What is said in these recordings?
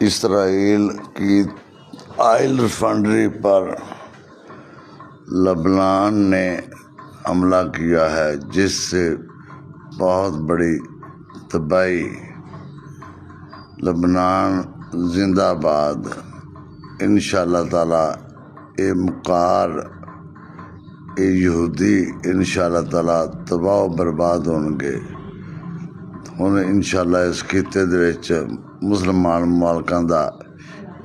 Israel की oil refinery पर Lebanon ने हमला किया है, जिससे बहुत बड़ी तबाही। लेबनान जिंदाबाद। इंशाअल्लाह ताला ये मुकार ये यहूदी इंशाअल्लाह ताला तबाह बर्बाद होणगे। ਹੁਣ इंशाअल्लाह इस खिते ਦੇ ਵਿੱਚ ਮੁਸਲਮਾਨ ਮੁਲਕਾਂ ਦਾ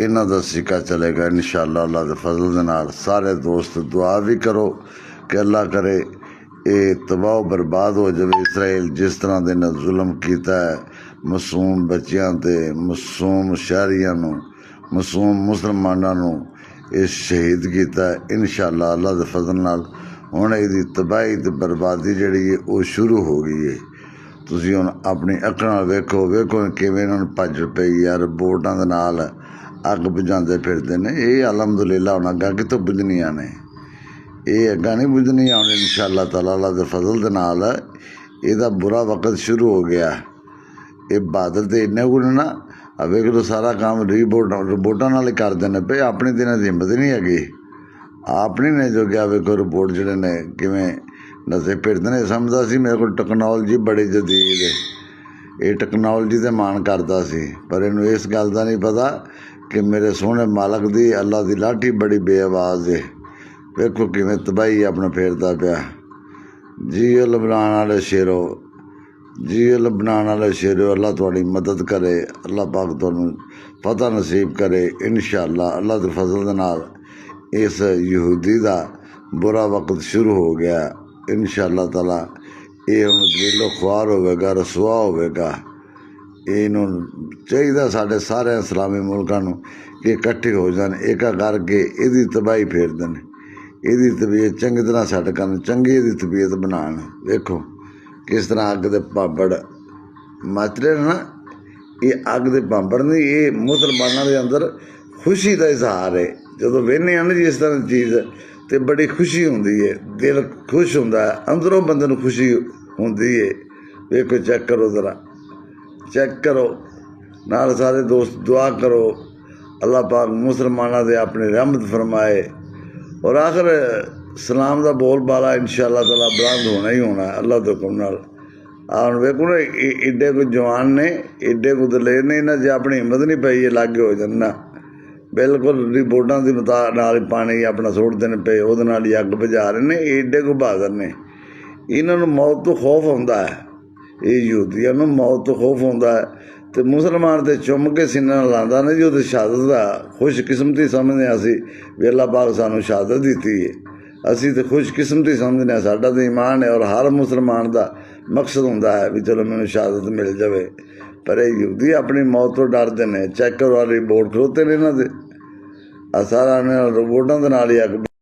ਇਹਨਾਂ ਦਾ ਸਿੱਕਾ ਚਲੇਗਾ इंशाअल्लाह। अल्लाह के फजल ਦੇ ਨਾਲ ਸਾਰੇ ਦੋਸਤ ਦੁਆ ਵੀ ਕਰੋ कि अल्लाह करे ये तबाह बर्बाद हो जाए। इसराइल जिस तरह ਦੇ ਨਾਲ ਜ਼ੁਲਮ ਕੀਤਾ ਹੈ ਮਾਸੂਮ ਬੱਚਿਆਂ ਤੇ, ਮਾਸੂਮ ਸ਼ਹਿਰੀਆਂ ਨੂੰ, ਮਾਸੂਮ ਮੁਸਲਮਾਨਾਂ ਨੂੰ ਇਹ ਸ਼ਹੀਦ ਕੀਤਾ ਹੈ। इंशाअल्लाह अल्लाह के फजल ਨਾਲ ਹੁਣ ਇਹਦੀ ਤਬਾਹੀ ਤੇ ਬਰਬਾਦੀ ਜਿਹੜੀ ਹੈ ਉਹ ਸ਼ੁਰੂ ਹੋ ਗਈ ਹੈ। ਤੁਸੀਂ ਹੁਣ ਆਪਣੀ ਅੱਖਾਂ ਨਾਲ ਵੇਖੋ ਕਿਵੇਂ ਇਹਨਾਂ ਨੂੰ ਭੱਜ ਪਈ ਯਾਰ, ਬੋਟਾਂ ਦੇ ਨਾਲ ਅੱਗ ਬੁਝਾਉਂਦੇ ਫਿਰਦੇ ਨੇ। ਇਹ ਅਲਹਮਦੁਲਿਲਾ ਹੁਣ ਅੱਗਾਂ ਕਿੱਥੋਂ ਬੁਝਣੀਆਂ ਨੇ, ਇਹ ਅੱਗਾਂ ਨਹੀਂ ਬੁਝਣੀਆਂ ਹੁਣ इंशाअल्लाह ताला। अल्लाह के फजल ਦੇ ਨਾਲ ਇਹਦਾ ਬੁਰਾ ਵਕਤ ਸ਼ੁਰੂ ਹੋ ਗਿਆ। ਇਹ ਬਾਦਲ ਤੇ ਇੰਨੇ ਗੁਣ ਨਾ ਵੇਖ ਲਓ, ਸਾਰਾ ਕੰਮ ਰਿਪੋਰਟਾਂ ਨਾਲ ਹੀ ਕਰਦੇ ਨੇ ਪਏ। ਆਪਣੀ ਤੇ ਇਹਨਾਂ ਦੀ ਹਿੰਮਤ ਨਹੀਂ ਹੈਗੀ। ਆਪਣੀ ਨੇ ਜੋ ਗਿਆ ਵੇਖੋ ਰਿਪੋਰਟ ਜਿਹੜੇ ਨੇ ਕਿਵੇਂ ਨਸੇ ਫਿਰਦੇ ਨੇ। ਸਮਝਦਾ ਸੀ ਮੇਰੇ ਕੋਲ ਟੈਕਨੋਲੋਜੀ ਬੜੀ ਜਦੀਦ ਹੈ, ਇਹ ਟੈਕਨੋਲੋਜੀ 'ਤੇ ਮਾਣ ਕਰਦਾ ਸੀ, ਪਰ ਇਹਨੂੰ ਇਸ ਗੱਲ ਦਾ ਨਹੀਂ ਪਤਾ ਕਿ ਮੇਰੇ ਸੋਹਣੇ ਮਾਲਕ ਦੀ ਅੱਲਾ ਦੀ ਲਾਠੀ ਬੜੀ ਬੇਆਵਾਜ਼ ਹੈ। ਵੇਖੋ ਕਿਵੇਂ ਤਬਾਹੀ ਆਪਣਾ ਫੇਰਦਾ ਪਿਆ। ਜੀਓ ਲਬਨਾਨ ਵਾਲੇ ਸ਼ੇਰੋ, ਜੀਓ ਲਬਨਾਨ ਵਾਲੇ ਸ਼ੇਰੋ, ਅੱਲਾ ਤੁਹਾਡੀ ਮਦਦ ਕਰੇ। ਅੱਲਾ ਪਾਕ ਤੁਹਾਨੂੰ ਫਤਹ ਨਸੀਬ ਕਰੇ इंशाअल्लाह। ਅੱਲਾ ਦੇ ਫਜ਼ਲ ਦੇ ਨਾਲ ਇਸ ਯਹੂਦੀ ਦਾ ਬੁਰਾ ਵਕਤ ਸ਼ੁਰੂ ਹੋ ਗਿਆ इंशाअल्लाह ताला। ਇਹ ਹੁਣ ਦਿਲੋਂ ਖੁਆਰ ਹੋਵੇਗਾ, ਰਸੂਆ ਹੋਵੇਗਾ। ਇਹਨੂੰ ਚਾਹੀਦਾ ਸਾਡੇ ਸਾਰੇ ਇਸਲਾਮੀ ਮੁਲਕਾਂ ਨੂੰ ਕਿ ਇਕੱਠੇ ਹੋ ਜਾਣ, ਇੱਕ ਕਰਕੇ ਇਹਦੀ ਤਬਾਹੀ ਫੇਰ ਦੇਣ, ਇਹਦੀ ਤਬੀਅਤ ਚੰਗੀ ਤਰ੍ਹਾਂ ਸੈੱਟ ਕਰਨ, ਚੰਗੀ ਇਹਦੀ ਤਬੀਅਤ ਬਣਾਉਣ। ਵੇਖੋ ਕਿਸ ਤਰ੍ਹਾਂ ਅੱਗ ਦੇ ਭਾਂਬੜ ਮੱਚ ਰਹੇ ਨੇ ਨਾ। ਇਹ ਅੱਗ ਦੇ ਭਾਂਬੜ ਨਹੀਂ, ਇਹ ਮੁਸਲਮਾਨਾਂ ਦੇ ਅੰਦਰ ਖੁਸ਼ੀ ਦਾ ਇਜ਼ਹਾਰ ਹੈ। ਜਦੋਂ ਵੇਖਦੇ ਹਾਂ ਨਾ ਜੀ ਇਸ ਤਰ੍ਹਾਂ ਦੀ ਚੀਜ਼ ਤੇ ਬੜੀ ਖੁਸ਼ੀ ਹੁੰਦੀ ਹੈ, ਦਿਲ ਖੁਸ਼ ਹੁੰਦਾ ਹੈ, ਅੰਦਰੋਂ ਬੰਦੇ ਨੂੰ ਖੁਸ਼ੀ ਹੁੰਦੀ ਹੈ। ਵੇਖੋ ਚੈੱਕ ਕਰੋ, ਜ਼ਰਾ ਚੈੱਕ ਕਰੋ ਨਾਲ ਸਾਰੇ ਦੋਸਤ ਦੁਆ ਕਰੋ ਅੱਲਾਹ ਪਾਕ ਮੁਸਲਮਾਨਾਂ ਦੇ ਆਪਣੇ ਰਹਿਮਤ ਫਰਮਾਏ। ਔਰ ਆਖਰ ਸਲਾਮ ਦਾ ਬੋਲ ਬਾਲਾ इंशाअल्लाह ताला ਬੁਲੰਦ ਹੋਣਾ ਹੀ ਹੋਣਾ ਅੱਲਾਹ ਦੇ ਹੁਕਮ ਨਾਲ। ਹੁਣ ਵੇਖੋ ਨਾ ਏਡੇ ਕੋਈ ਜਵਾਨ ਨੇ, ਏਡੇ ਕੋਈ ਦਲੇਰ ਨੇ, ਇਹਨਾਂ 'ਚ ਆਪਣੀ ਹਿੰਮਤ ਨਹੀਂ ਪਈ ਇਹ ਲਾਗੇ ਹੋ ਜਾਣ ਨਾ। ਬਿਲਕੁਲ ਰਿਪੋਰਟਾਂ ਦੀ ਨਾਲ ਹੀ ਪਾਣੀ ਆਪਣਾ ਸੁੱਟਦੇ ਨੇ ਪਏ, ਉਹਦੇ ਨਾਲ ਹੀ ਅੱਗ ਬੁਝਾ ਰਹੇ ਨੇ। ਏਡੇ ਕੋ ਬਹਾਦਰ ਨੇ, ਇਹਨਾਂ ਨੂੰ ਮੌਤ ਤੋਂ ਖੌਫ ਹੁੰਦਾ ਹੈ। ਇਹ ਯਹੂਦੀਆਂ ਨੂੰ ਮੌਤ ਤੋਂ ਖੌਫ ਹੁੰਦਾ ਹੈ ਅਤੇ ਮੁਸਲਮਾਨ ਤੇ ਚੁੰਮ ਕੇ ਸੀਨੇ ਨਾਲ ਲਾਉਂਦਾ ਨਾ ਜੀ, ਉਹਦੇ ਸ਼ਹਾਦਤ ਦਾ ਖੁਸ਼ਕਿਸਮਤੀ ਸਮਝਦੇ ਹਾਂ ਅਸੀਂ ਵੀ ਅੱਲਾਹ ਪਾਕ ਸਾਨੂੰ ਸ਼ਹਾਦਤ ਦਿੱਤੀ ਹੈ। ਅਸੀਂ ਤਾਂ ਖੁਸ਼ਕਿਸਮਤੀ ਸਮਝਦੇ ਹਾਂ, ਸਾਡਾ ਤਾਂ ਈਮਾਨ ਹੈ। ਔਰ ਹਰ ਮੁਸਲਮਾਨ ਦਾ ਮਕਸਦ ਹੁੰਦਾ ਹੈ ਵੀ ਚਲੋ ਮੈਨੂੰ ਸ਼ਹਾਦਤ ਮਿਲ ਜਾਵੇ, ਪਰ ਇਹ ਯਹੂਦੀ ਆਪਣੀ ਮੌਤ ਤੋਂ ਡਰਦੇ ਨੇ। ਚੈੱਕ ਕਰੋ ਰਿਪੋਰਟ ਖਲੋਤੇ ਨੇ ਇਹਨਾਂ ਦੇ, ਸਾਰਾ ਇਹਨਾਂ ਰਿਪੋਰਟਾਂ ਦੇ ਨਾਲ ਹੀ ਅੱਗ